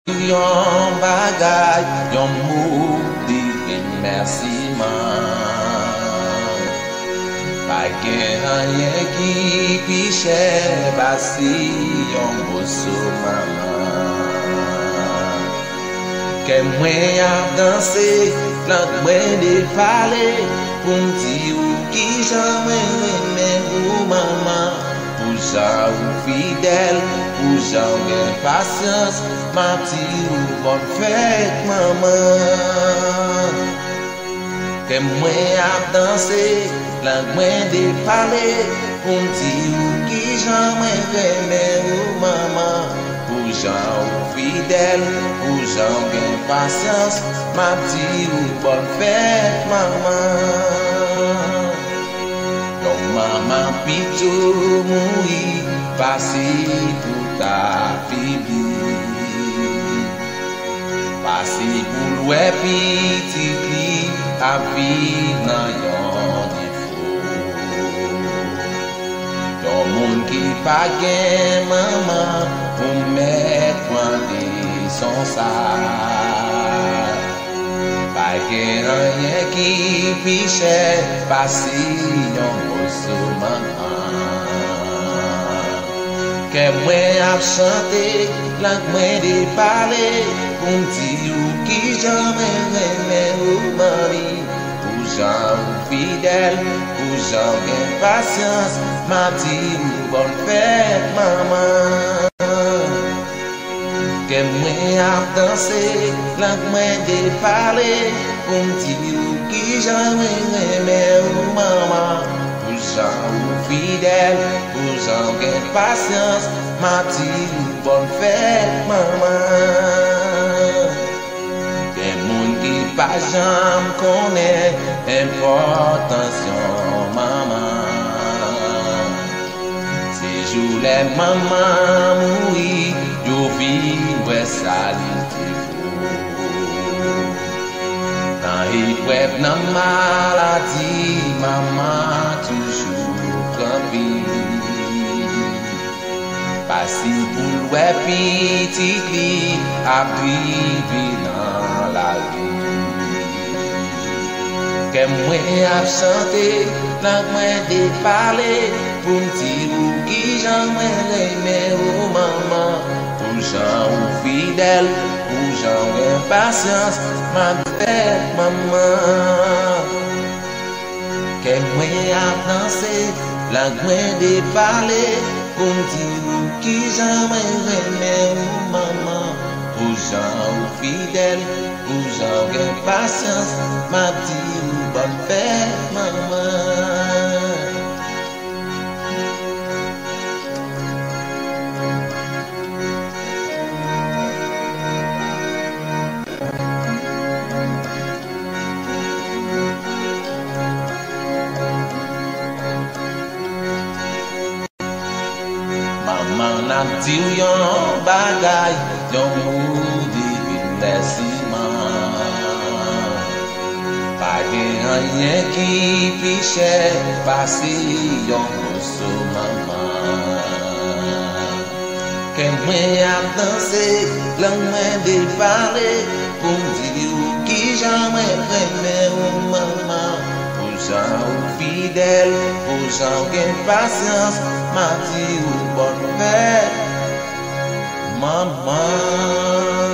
Yon bagay, yon mou di remerciman. Pa gen anyen ki pi chè basi yon boso maman. Ke mwen ap danse, lan mwen de pale, pou mdi ou ki jan mwen remen ou maman. Pou jan ou fidèl, pou jan gen pasyans, ma pti ou bon fèt maman. Ke mwen ap danse, lan mwen de pale, pou mdi ou ki jan mwen remen ou maman. Pou jan ou fidèl, pou jan gen pasyans, ma pti ou bon fèt maman. Yon maman pitou moui, pasi pou ta pibi. Pasi pou lwe pitit li, aviv nan yon difo. Yon moun ki pa gen maman, pou met pwande son sa. Pa gen anyen ki pi chè, pasi yon boso maman. Ke mwen ap chante, lan mwen de pale, pou mdi ou ki jan mwen remen ou mami. Pou jan ou fidèl, pou jan gen pasyans, ma pti ou bon fèt maman. Ke mwen ap danse, lan mwen de pale, pou mdi ou ki jan mwen remen ou maman. Pou jan ou fidèl, pou jan gen pasyans, ma pti ou bon fèt maman. Ke moun ki pa jam konen, importans yon maman. Se jou le maman moui, yo vi wè salite fo. Nan ipwep nan maladi, maman toujou kampi. Pasi pou lwe pitit li, aprivi nan la vi. Ke mwen ap chante, lan mwen de pale, pou mdi ou ki jan mwen remen ou maman. Pou jan ou fidèl, pou jan gen pasyans, ma fèt maman. Ke mwen ap danse, lan mwen de pale, pou mdi ou ki jan mwen remen ou maman. Pou jan ou fidèl, pou jan gen pasyans, ma pti ou bon fèt maman. Maman ap di ou yon bagay, yon mou di remerciman. Pa gen anyen ki pi chè, pasi yon boso maman. Ke mwen ap danse, lan mwen de pale, pou mdi ou ki jan mwen remen ou maman. Pou jan ou fidèl, pou jan gen pasyans, ma pti ou bon fèt maman.